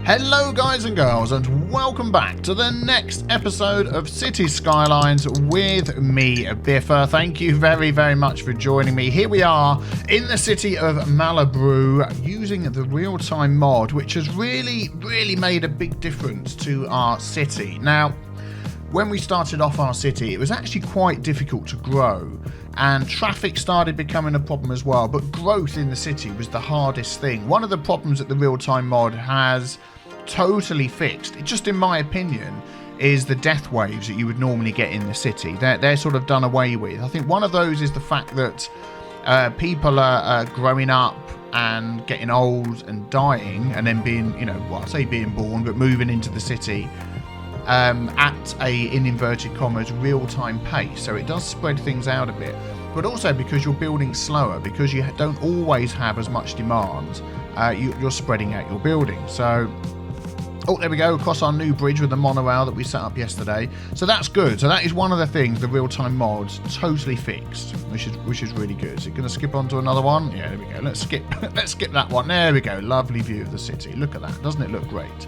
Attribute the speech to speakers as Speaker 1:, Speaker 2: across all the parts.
Speaker 1: Hello guys and girls, and welcome back to the next episode of Cities Skylines with me, Biffa. Thank you very much for joining me. Here we are in the city of Malibu using the real-time mod, which has really made a big difference to our city. Now, when we started off our city, it was actually quite difficult to grow, and traffic started becoming a problem as well, but growth in the city was the hardest thing. One of the problems that the real-time mod has totally fixed, just in my opinion, is the death waves that you would normally get in the city. They're sort of done away with. I think one of those is the fact that people are growing up and getting old and dying, and then being, I say being born, but moving into the city at a, in inverted commas, real-time pace. So it does spread things out a bit, but also because you're building slower, because you don't always have as much demand, you're spreading out your building. So, oh, there we go, across our new bridge with the monorail that we set up yesterday. So that's good. So that is one of the things the real-time mod totally fixed, which is really good. So you're going to skip on to another one. Yeah, there we go. Let's skip that one. There we go. Lovely view of the city. Look at that. Doesn't it look great?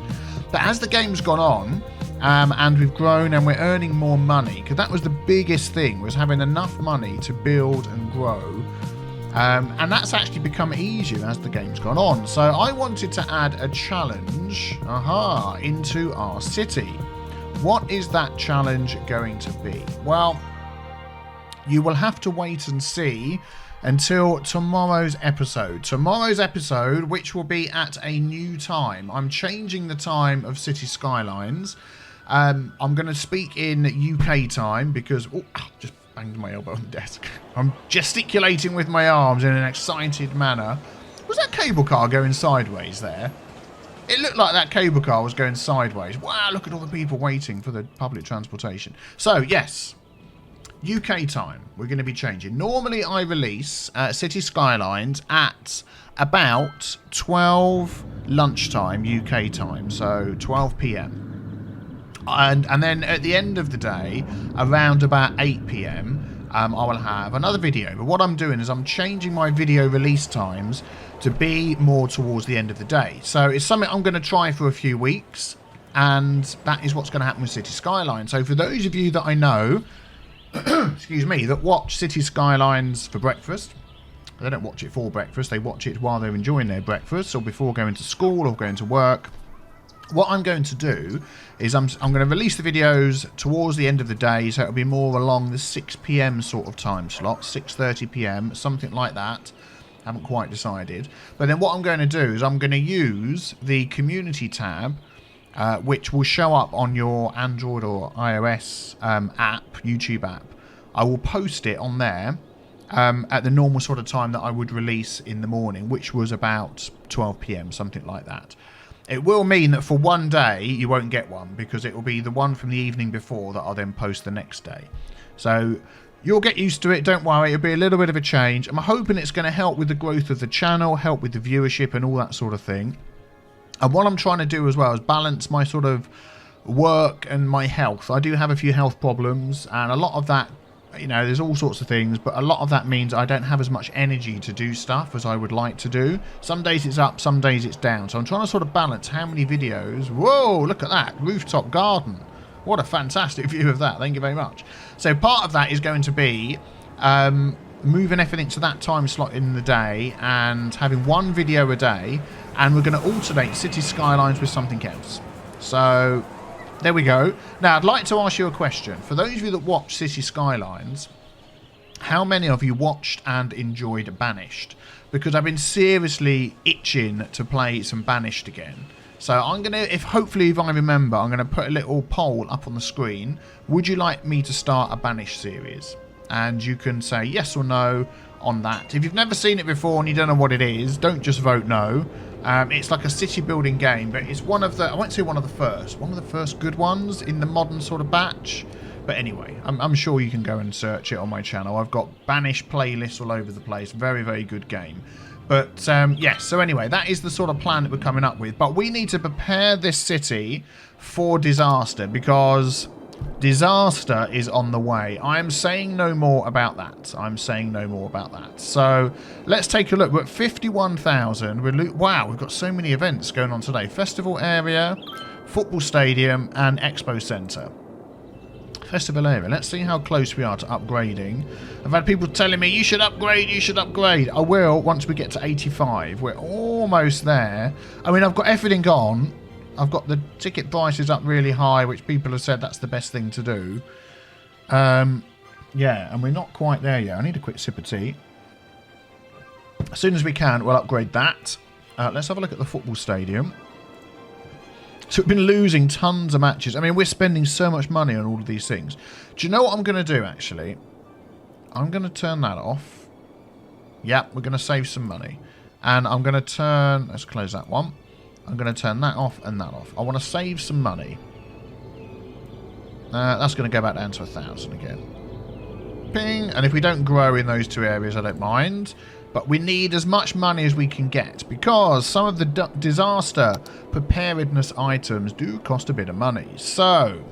Speaker 1: But as the game's gone on, and we've grown and we're earning more money, because that was the biggest thing, was having enough money to build and grow. And that's actually become easier as the game's gone on. So I wanted to add a challenge into our city. What is that challenge going to be? Well, you will have to wait and see until tomorrow's episode. Tomorrow's episode, which will be at a new time. I'm changing the time of Cities Skylines. I'm going to speak in UK time because... Oh, just banged my elbow on the desk. I'm gesticulating with my arms in an excited manner. Was that cable car going sideways there? It looked like that cable car was going sideways. Wow, look at all the people waiting for the public transportation. So, yes, UK time, we're going to be changing. Normally, I release Cities Skylines at about 12 lunchtime UK time, so 12 p.m. And then at the end of the day, around about 8 p.m, I will have another video. But what I'm doing is I'm changing my video release times to be more towards the end of the day. So it's something I'm going to try for a few weeks, and that is what's going to happen with Cities Skylines. So for those of you that I know, excuse me, that watch Cities Skylines for breakfast, they don't watch it for breakfast, they watch it while they're enjoying their breakfast or before going to school or going to work. What I'm going to do is I'm going to release the videos towards the end of the day, so it'll be more along the 6 p.m. sort of time slot, 6:30 p.m, something like that. Haven't quite decided. But then what I'm going to do is I'm going to use the community tab, which will show up on your Android or iOS app, YouTube app. I will post it on there at the normal sort of time that I would release in the morning, which was about 12 p.m, something like that. It will mean that for one day you won't get one, because it will be the one from the evening before that I'll then post the next day. So you'll get used to it, don't worry, it'll be a little bit of a change. I'm hoping it's going to help with the growth of the channel, help with the viewership and all that sort of thing. And what I'm trying to do as well is balance my sort of work and my health. I do have a few health problems, and a lot of that, there's all sorts of things, but a lot of that means I don't have as much energy to do stuff as I would like to do. Some days it's up, some days it's down. So I'm trying to sort of balance how many videos. Whoa, look at that. Rooftop garden. What a fantastic view of that. Thank you very much. So part of that is going to be moving everything to that time slot in the day and having one video a day. And we're going to alternate Cities Skylines with something else. So there we go. Now, I'd like to ask you a question. For those of you that watch Cities Skylines, how many of you watched and enjoyed Banished? Because I've been seriously itching to play some Banished again. So I'm going to, hopefully if I remember, I'm going to put a little poll up on the screen. Would you like me to start a Banished series? And you can say yes or no on that. If you've never seen it before and you don't know what it is, don't just vote no. It's like a city building game, but it's one of the, I won't say one of the first good ones in the modern sort of batch. But anyway, I'm sure you can go and search it on my channel. I've got Banished playlists all over the place. Very good game. But yes, so anyway, that is the sort of plan that we're coming up with. But we need to prepare this city for disaster, because Disaster is on the way. I am saying no more about that. I'm saying no more about that. So let's take a look. We're at 51,000. Wow, we've got so many events going on today. Festival area, football stadium, and expo centre. Festival area. Let's see how close we are to upgrading. I've had people telling me, you should upgrade, you should upgrade. I will once we get to 85. We're almost there. I mean, I've got everything on. I've got the ticket prices up really high, which people have said that's the best thing to do. Yeah, and we're not quite there yet. I need a quick sip of tea. As soon as we can, we'll upgrade that. Let's have a look at the football stadium. So we've been losing tons of matches. I mean, we're spending so much money on all of these things. Do you know what I'm going to do, actually? I'm going to turn that off. Yep, we're going to save some money. And I'm going to turn... Let's close that one. I'm going to turn that off and that off. I want to save some money. That's going to go back down to 1,000 again. Ping. And if we don't grow in those two areas, I don't mind. But we need as much money as we can get. Because some of the disaster preparedness items do cost a bit of money. So,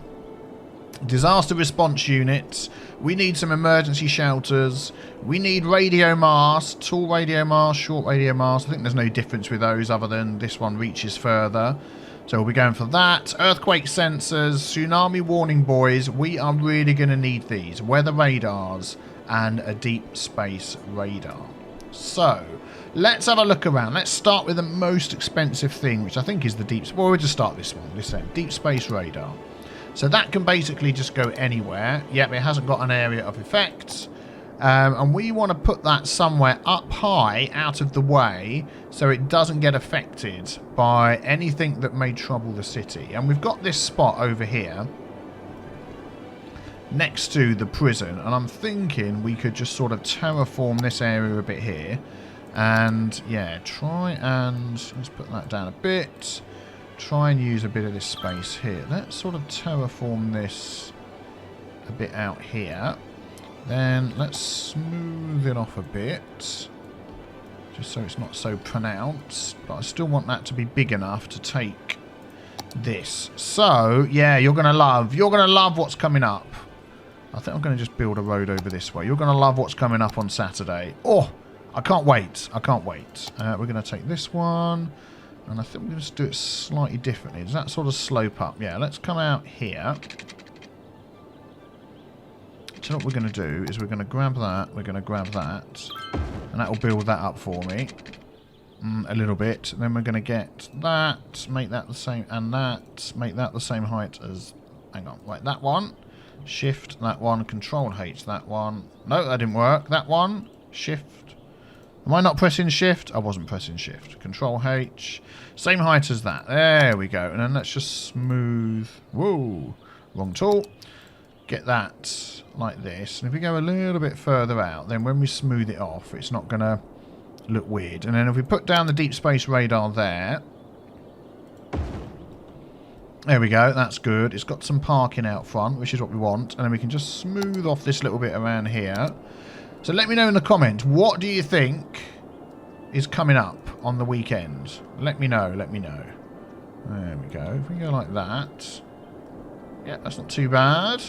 Speaker 1: disaster response units. We need some emergency shelters. We need radio masts, tall radio masts, short radio masts. I think there's no difference with those other than this one reaches further. So we'll be going for that. Earthquake sensors, tsunami warning buoys. We are really going to need these. Weather radars and a deep space radar. So, let's have a look around. Let's start with the most expensive thing, which I think is the deep... Well, we'll just start this one. This end. Deep space radar. So that can basically just go anywhere. Yep, it hasn't got an area of effect. And we want to put that somewhere up high, out of the way, so it doesn't get affected by anything that may trouble the city. And we've got this spot over here, next to the prison. And I'm thinking we could just sort of terraform this area a bit here. And, yeah, try and... Let's put that down a bit. Try and use a bit of this space here. Let's sort of terraform this a bit out here. Then let's smooth it off a bit, just so it's not so pronounced. But I still want that to be big enough to take this. So yeah, you're gonna love what's coming up. I think I'm gonna just build a road over this way. You're gonna love what's coming up on Saturday. Oh, I can't wait. I can't wait. We're gonna take this one. And I think we're going to just do it slightly differently. Does that sort of slope up? Yeah, let's come out here. So what we're going to do is we're going to grab that. We're going to grab that. And that will build that up for me. A little bit. Then we're going to get that. Make that the same. And that. Make that the same height as... Hang on. Right, that one. Shift that one. Control H that one. No, that didn't work. That one. Shift. Am I not pressing shift? I wasn't pressing shift. Control H. Same height as that. There we go. And then let's just smooth. Whoa. Wrong tool. Get that like this. And if we go a little bit further out, then when we smooth it off, it's not going to look weird. And then if we put down the deep space radar there. There we go. That's good. It's got some parking out front, which is what we want. And then we can just smooth off this little bit around here. So let me know in the comments, what do you think is coming up on the weekend? Let me know, let me know. There we go. If we go like that. Yeah, that's not too bad.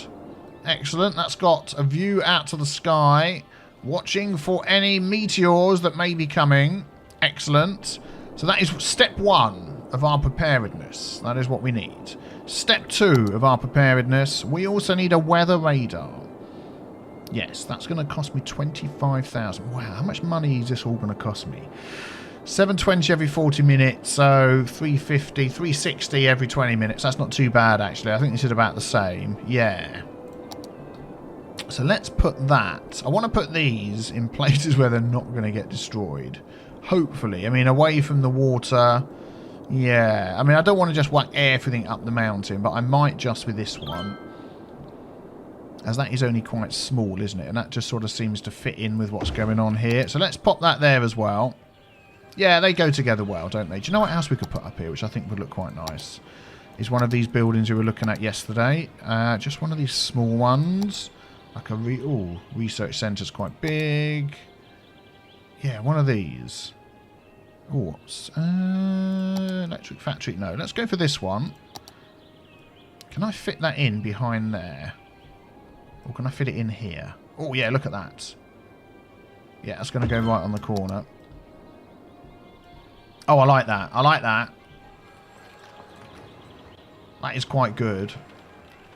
Speaker 1: Excellent. That's got a view out to the sky. Watching for any meteors that may be coming. Excellent. So that is step 1 of our preparedness. That is what we need. Step 2 of our preparedness. We also need a weather radar. Yes, that's going to cost me 25,000. Wow, how much money is this all going to cost me? 720 every 40 minutes, so 350, 360 every 20 minutes. That's not too bad, actually. I think this is about the same. Yeah. So let's put that. I want to put these in places where they're not going to get destroyed. Hopefully. I mean, away from the water. Yeah. I mean, I don't want to just whack everything up the mountain, but I might just with this one. As that is only quite small, isn't it? And that just sort of seems to fit in with what's going on here. So let's pop that there as well. Yeah, they go together well, don't they? Do you know what else we could put up here, which I think would look quite nice? Is one of these buildings we were looking at yesterday. Just one of these small ones. Like a research centre's quite big. Yeah, one of these. Oh, electric factory. No, let's go for this one. Can I fit that in behind there? Or can I fit it in here? Oh, yeah, look at that. Yeah, that's going to go right on the corner. Oh, I like that. I like that. That is quite good.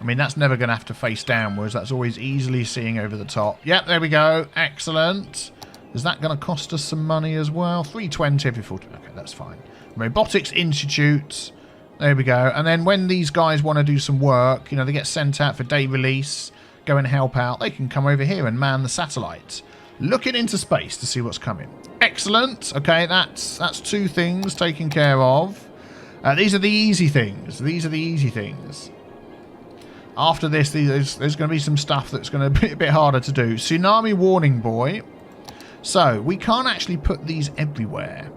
Speaker 1: I mean, that's never going to have to face downwards. That's always easily seeing over the top. Yep, there we go. Excellent. Is that going to cost us some money as well? 320 every 40. Okay, that's fine. Robotics Institute. There we go. And then when these guys want to do some work, you know, they get sent out for day release, go and help out, they can come over here and man the satellite. Looking into space to see what's coming. Excellent. Okay, that's 2 things taken care of. These are the easy things. These are the easy things. After this, there's going to be some stuff that's going to be a bit harder to do. Tsunami warning buoy. So, we can't actually put these everywhere.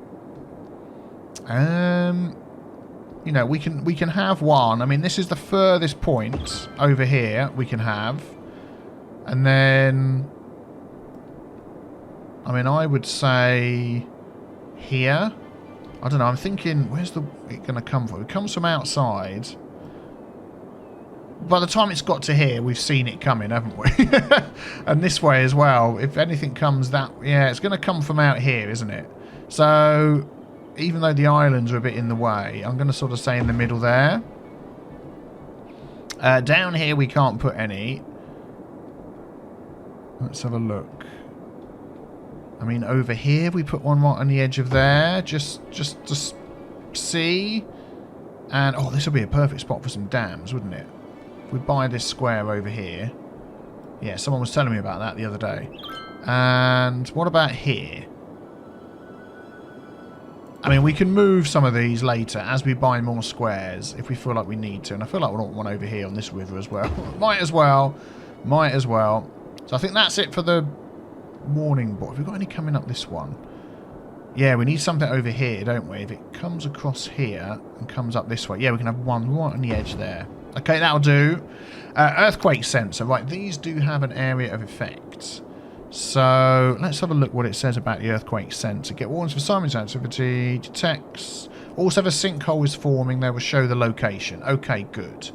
Speaker 1: You know, we can have one. I mean, this is the furthest point over here we can have. And then, I mean, I would say here. I don't know, I'm thinking, where's it going to come from? It comes from outside. By the time it's got to here, we've seen it coming, haven't we? And this way as well. If anything comes that... Yeah, it's going to come from out here, isn't it? So, even though the islands are a bit in the way, I'm going to sort of say in the middle there. Down here, we can't put any. Let's have a look. I mean, over here, we put one right on the edge of there. Just to see. And, oh, this would be a perfect spot for some dams, wouldn't it? If we buy this square over here. Yeah, someone was telling me about that the other day. And what about here? I mean, we can move some of these later as we buy more squares if we feel like we need to. And I feel like we want one over here on this river as well. Might as well. Might as well. So I think that's it for the warning board. Have we got any coming up this one? Yeah, we need something over here, don't we? If it comes across here and comes up this way. Yeah, we can have one right on the edge there. Okay, that'll do. Earthquake sensor. Right, these do have an area of effect. So, let's have a look what it says about the earthquake sensor. Get warnings for seismic activity. Detects. Also, if a sinkhole is forming, they will show the location. Okay, good.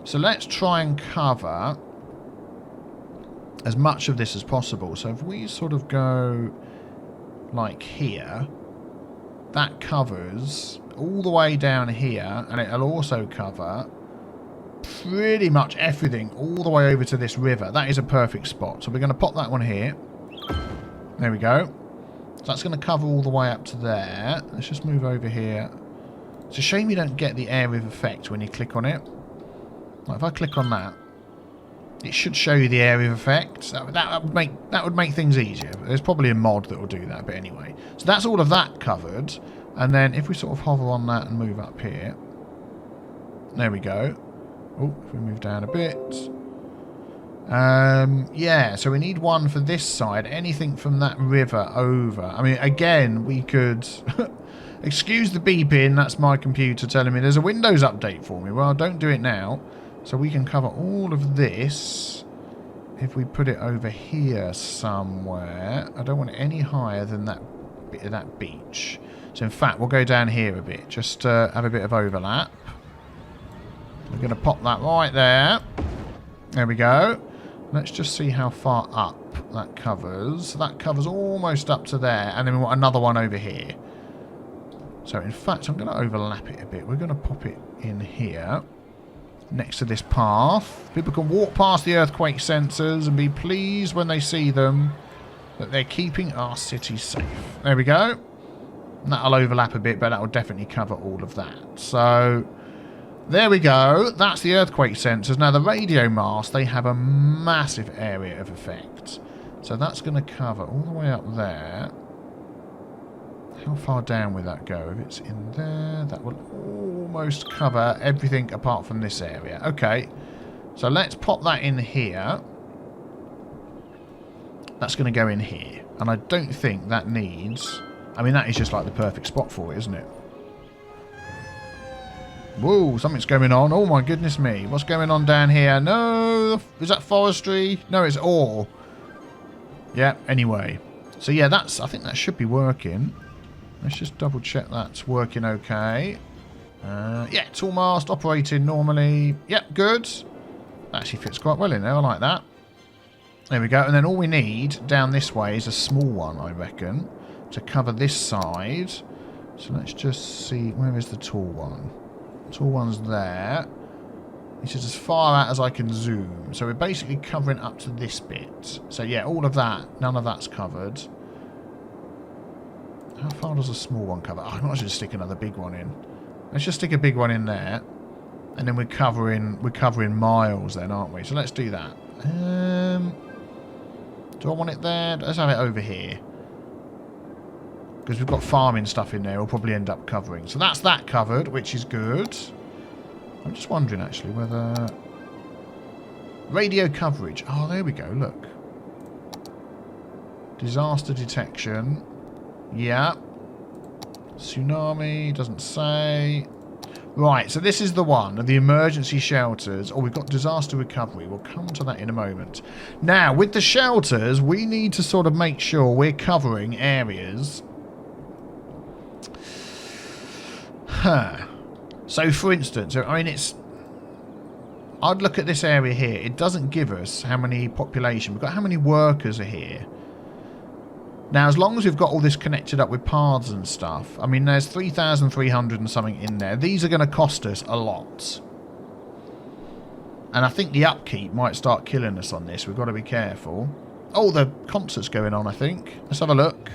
Speaker 1: So, let's try and cover as much of this as possible. So, if we sort of go like here, that covers all the way down here, and it'll also cover pretty much everything all the way over to this river. That is a perfect spot. So we're going to pop that one here. There we go. So that's going to cover all the way up to there. Let's just move over here. It's a shame you don't get the area of effect when you click on it. Like if I click on that, it should show you the area of effect. That would make things easier. There's probably a mod that will do that, but anyway. So that's all of that covered. And then if we sort of hover on that and move up here. There we go. Oh, if we move down a bit. Yeah, so we need one for this side. Anything from that river over. I mean, again, we could... Excuse the beeping, that's my computer telling me there's a Windows update for me. Well, don't do it now. So we can cover all of this if we put it over here somewhere. I don't want it any higher than that bit of that beach. So in fact, we'll go down here a bit, just to have a bit of overlap. We're going to pop that right there. There we go. Let's just see how far up that covers. That covers almost up to there. And then we want another one over here. So in fact, I'm going to overlap it a bit. We're going to pop it in here. Next to this path. People can walk past the earthquake sensors and be pleased when they see them that they're keeping our city safe. There we go. And that'll overlap a bit, but that will definitely cover all of that. So... there we go. That's the earthquake sensors. Now, the radio mast, they have a massive area of effect. So that's going to cover all the way up there. How far down will that go? If it's in there, that will almost cover everything apart from this area. Okay. So let's pop that in here. That's going to go in here. And I don't think that needs... I mean, that is just like the perfect spot for it, isn't it? Whoa, something's going on. Oh my goodness me. What's going on down here? No, is that forestry? No, it's ore. Yeah, anyway. So yeah, I think that should be working. Let's just double check that's working okay. Yeah, tool mast operating normally. Yep, good. Actually fits quite well in there. I like that. There we go. And then all we need down this way is a small one, I reckon, to cover this side. So let's just see. Where is the tall one? Tall one's there. This is as far out as I can zoom. So we're basically covering up to this bit. So yeah, all of that. None of that's covered. How far does a small one cover? Oh, I might just stick another big one in. Let's just stick a big one in there. And then we're covering miles then, aren't we? So let's do that. Do I want it there? Let's have it over here. Because we've got farming stuff in there, we'll probably end up covering. So that's that covered, which is good. I'm just wondering, actually, whether... Radio coverage. Oh, there we go, look. Disaster detection. Yeah. Tsunami, doesn't say. Right, so this is the one, the emergency shelters. Oh, we've got disaster recovery. We'll come to that in a moment. Now, with the shelters, we need to sort of make sure we're covering areas. So, for instance, I mean, I'd look at this area here. It doesn't give us how many population. We've got how many workers are here. Now, as long as we've got all this connected up with paths and stuff, I mean, there's 3,300 and something in there. These are going to cost us a lot. And I think the upkeep might start killing us on this. We've got to be careful. Oh, the concert's going on, I think. Let's have a look.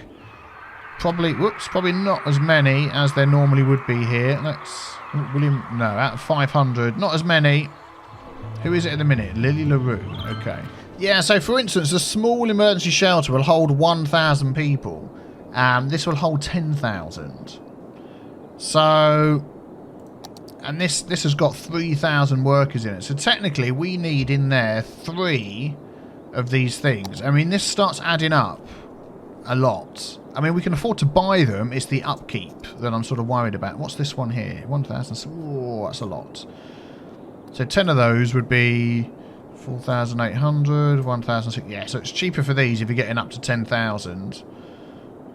Speaker 1: Probably, whoops, probably not as many as there normally would be here. Let's, William, no, out of 500, not as many. Who is it at the minute? Lily LaRue. Okay. Yeah, so for instance, a small emergency shelter will hold 1,000 people. This will hold 10,000. So, and this has got 3,000 workers in it. So technically, we need in there 3 of these things. I mean, this starts adding up a lot. I mean, we can afford to buy them. It's the upkeep that I'm sort of worried about. What's this one here? 1,000. Oh, that's a lot. So 10 of those would be 4,800, 1,006. Yeah, so it's cheaper for these if you're getting up to 10,000.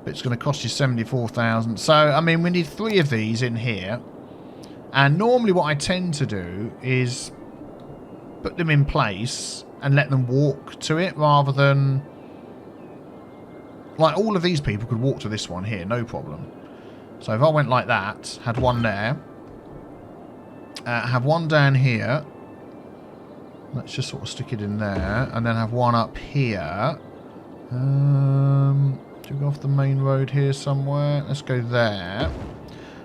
Speaker 1: But it's going to cost you 74,000. So, I mean, we need 3 of these in here. And normally what I tend to do is put them in place and let them walk to it rather than... Like, all of these people could walk to this one here, no problem. So if I went like that, had one there, have one down here, let's just sort of stick it in there, and then have one up here. Do we go off the main road here somewhere? Let's go there.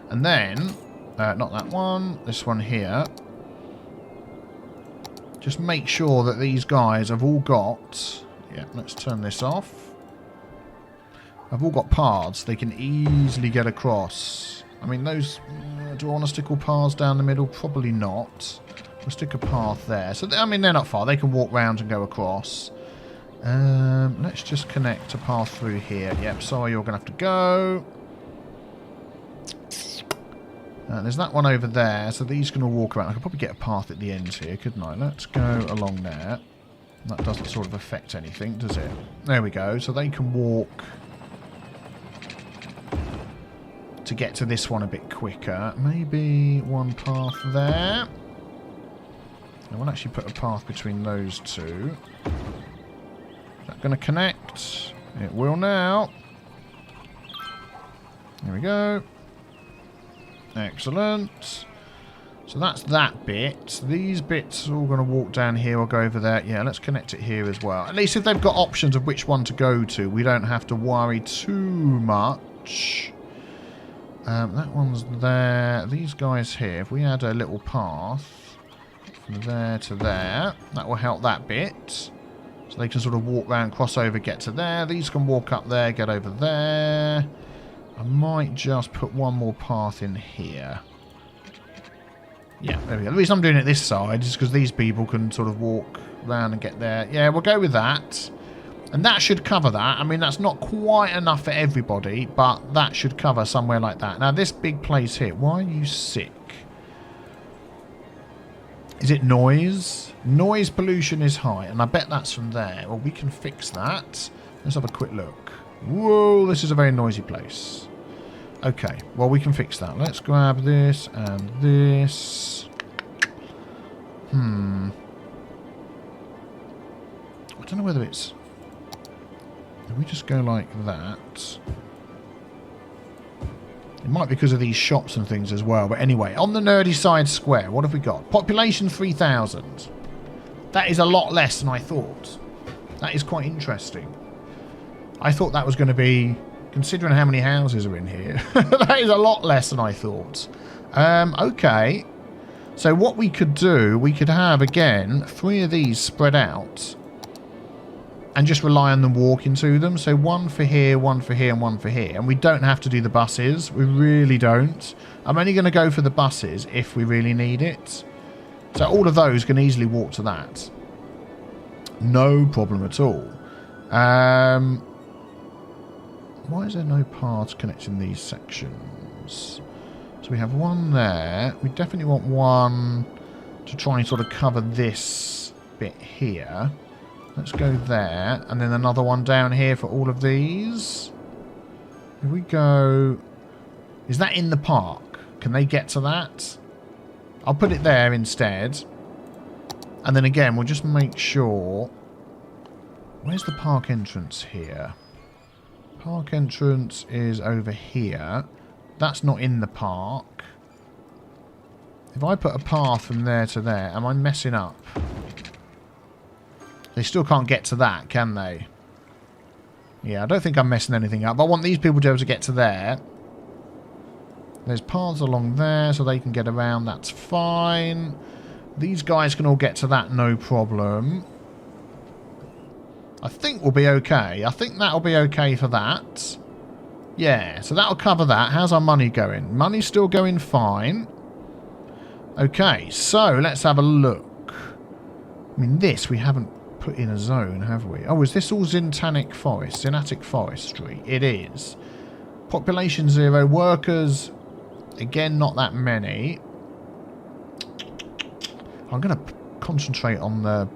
Speaker 1: And then, not that one, this one here. Just make sure that these guys have all got... Yeah, let's turn this off. I've all got paths. They can easily get across. I mean, those... do I want to stick all paths down the middle? Probably not. We'll stick a path there. So, I mean, they're not far. They can walk round and go across. Let's just connect a path through here. Yep, sorry, you're going to have to go. There's that one over there. So these can all walk around. I could probably get a path at the ends here, couldn't I? Let's go along there. That doesn't sort of affect anything, does it? There we go. So they can walk... to get to this one a bit quicker. Maybe one path there. I will actually put a path between those two. Is that going to connect? It will now. There we go. Excellent. So that's that bit. These bits are all going to walk down here or go over there. Yeah, let's connect it here as well. At least if they've got options of which one to go to, we don't have to worry too much. That one's there. These guys here, if we add a little path from there to there, that will help that bit. So they can sort of walk around, cross over, get to there. These can walk up there, get over there. I might just put one more path in here. Yeah, there we go. The reason I'm doing it this side is because these people can sort of walk around and get there. Yeah, we'll go with that. And that should cover that. I mean, that's not quite enough for everybody, but that should cover somewhere like that. Now, this big place here, why are you sick? Is it noise? Noise pollution is high, and I bet that's from there. Well, we can fix that. Let's have a quick look. Whoa, this is a very noisy place. Okay, well, we can fix that. Let's grab this and this. I don't know whether it's... If we just go like that... It might be because of these shops and things as well. But anyway, on the nerdy side square, what have we got? Population 3,000. That is a lot less than I thought. That is quite interesting. I thought that was going to be... Considering how many houses are in here, that is a lot less than I thought. Okay. So what we could do, we could have, again, 3 of these spread out. And just rely on them walking to them. So 1 for here, 1 for here, and 1 for here. And we don't have to do the buses. We really don't. I'm only going to go for the buses if we really need it. So all of those can easily walk to that. No problem at all. Why is there no paths connecting these sections? So we have 1 there. We definitely want 1 to try and sort of cover this bit here. Let's go there. And then another 1 down here for all of these. If we go... Is that in the park? Can they get to that? I'll put it there instead. And then again, we'll just make sure... Where's the park entrance here? Park entrance is over here. That's not in the park. If I put a path from there to there, am I messing up? They still can't get to that, can they? Yeah, I don't think I'm messing anything up. I want these people to be able to get to there. There's paths along there so they can get around. That's fine. These guys can all get to that, no problem. I think we'll be okay. I think that'll be okay for that. Yeah, so that'll cover that. How's our money going? Money's still going fine. Okay, so let's have a look. I mean, this we haven't put in a zone, have we? Oh, is this all Zintanic Forest? Zinatic Forestry? It is. Population 0. Workers, again, not that many. I'm going to concentrate on the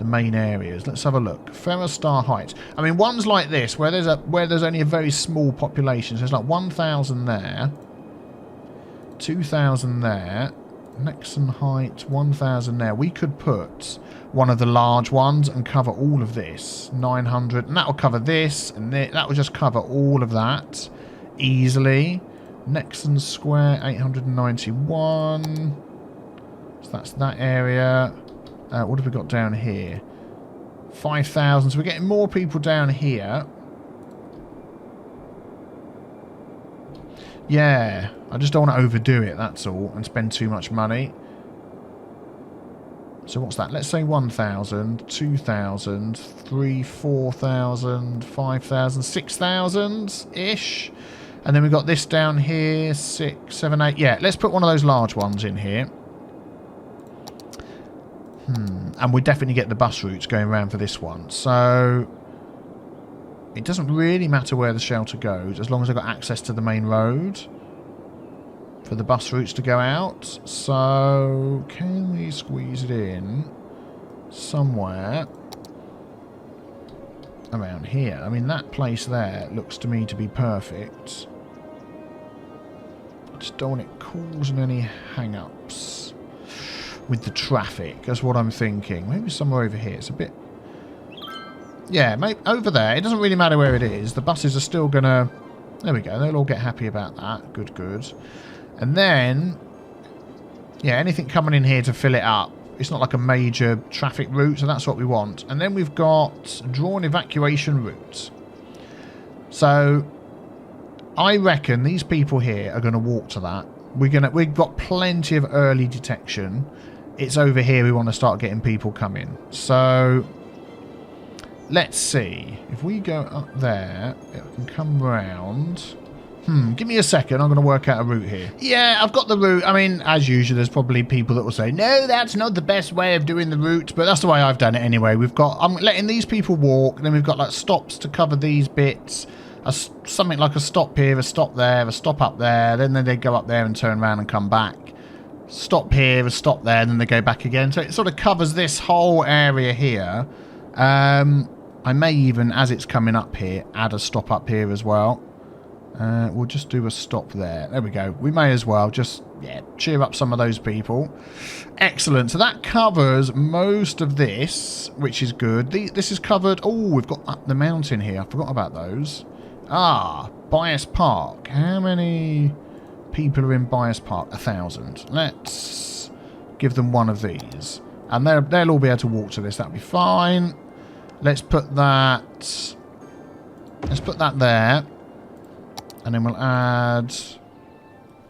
Speaker 1: main areas. Let's have a look. Ferrostar Heights. I mean, ones like this where there's only a very small population. So there's like 1,000 there, 2,000 there, Nexon Heights, 1,000 there. We could put one of the large ones and cover all of this. 900, and that will cover this, and that will just cover all of that easily. Nexon Square, 891. So that's that area. What have we got down here? 5,000. So we're getting more people down here. Yeah. I just don't want to overdo it, that's all. And spend too much money. So what's that? Let's say 1,000, 2,000, 3,000, 4,000, 5,000, 6,000-ish. And then we've got this down here. 6, 7, 8. Yeah, let's put one of those large ones in here. And we definitely get the bus routes going around for this one. So it doesn't really matter where the shelter goes as long as I've got access to the main road for the bus routes to go out. So can we squeeze it in somewhere around here? I mean, that place there looks to me to be perfect. I just don't want it causing any hang-ups with the traffic. That's what I'm thinking. Maybe somewhere over here. It's a bit... Yeah, maybe over there. It doesn't really matter where it is. The buses are still going to... There we go. They'll all get happy about that. Good, good. And then... Yeah, anything coming in here to fill it up. It's not like a major traffic route, so that's what we want. And then we've got drawn evacuation routes. So, I reckon these people here are going to walk to that. We've got plenty of early detection. It's over here we want to start getting people coming. So let's see. If we go up there, it can come round. Give me a second. I'm going to work out a route here. Yeah, I've got the route. I mean, as usual, there's probably people that will say, no, that's not the best way of doing the route. But that's the way I've done it anyway. I'm letting these people walk. Then we've got like stops to cover these bits. Something like a stop here, a stop there, a stop up there. Then they go up there and turn around and come back. Stop here, a stop there, and then they go back again. So it sort of covers this whole area here. I may even, as it's coming up here, add a stop up here as well. We'll just do a stop there. There we go. We may as well just, yeah, cheer up some of those people. Excellent. So that covers most of this, which is good. This is covered. Oh, we've got up the mountain here. I forgot about those. Ah, Bias Park. How many people are in Bias Park? 1,000. Let's give them one of these. And they'll all be able to walk to this. That'll be fine. Let's put that... Let's put that there. And then we'll add...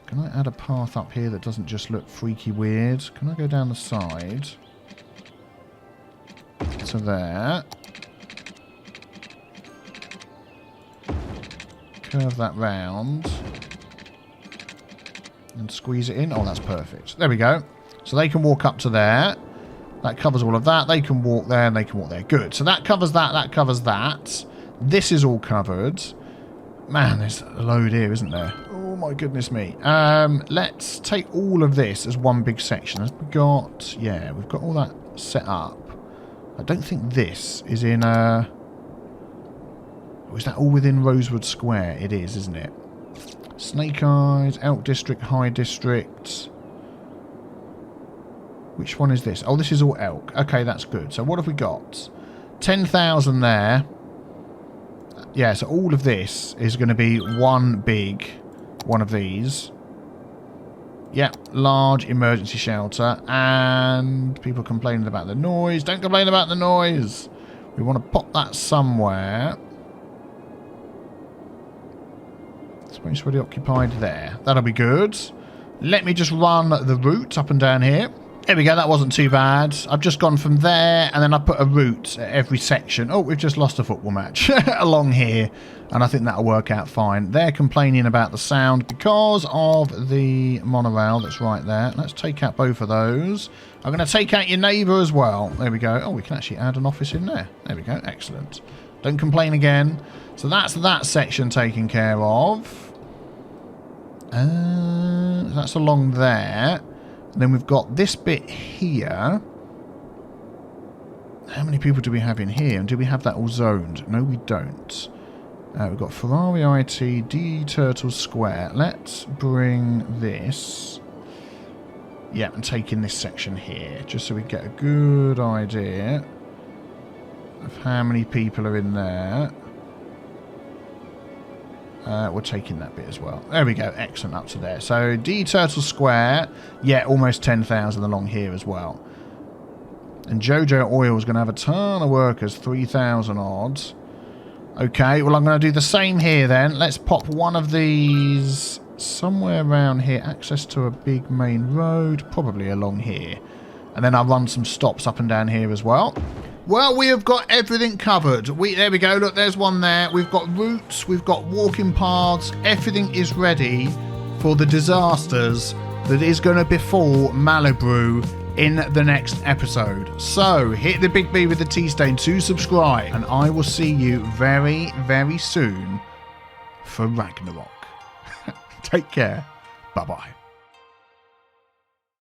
Speaker 1: Can I add a path up here that doesn't just look freaky weird? Can I go down the side? To there. Curve that round. And squeeze it in. Oh, that's perfect. There we go. So they can walk up to there. That covers all of that. They can walk there and they can walk there. Good. So that covers that. That covers that. This is all covered. Man, there's a load here, isn't there? Oh my goodness me. Let's take all of this as one big section. We've got, yeah, we've got all that set up. I don't think this is in is that all within Rosewood Square? It is, isn't it? Snake Eyes, Elk District, High District. Which one is this? Oh, this is all Elk. Okay, that's good. So what have we got? 10,000 there. Yeah, so all of this is going to be one big one of these. Yep, large emergency shelter. And people complaining about the noise. Don't complain about the noise. We want to pop that somewhere. Space already occupied there. That'll be good. Let me just run the route up and down here. There we go, that wasn't too bad. I've just gone from there, and then I put a route at every section. Oh, we've just lost a football match along here, and I think that'll work out fine. They're complaining about the sound because of the monorail that's right there. Let's take out both of those. I'm going to take out your neighbour as well. There we go. Oh, we can actually add an office in there. There we go, excellent. Don't complain again. So that's that section taken care of. That's along there. And then we've got this bit here. How many people do we have in here? And do we have that all zoned? No, we don't. We've got Ferrari IT, D Turtle Square. Let's bring this. Yeah, and take in this section here. Just so we get a good idea of how many people are in there. We're taking that bit as well. There we go. Excellent, up to there. So, D Turtle Square. Yeah, almost 10,000 along here as well. And Jojo Oil is going to have a ton of workers. 3,000 odds. Okay, well, I'm going to do the same here then. Let's pop one of these somewhere around here. Access to a big main road. Probably along here. And then I'll run some stops up and down here as well. Well, we have got everything covered. There we go. Look, there's one there. We've got routes. We've got walking paths. Everything is ready for the disasters that is going to befall Malibu in the next episode. So, hit the big B with the T-Stain to subscribe. And I will see you very, very soon for Ragnarok. Take care. Bye-bye.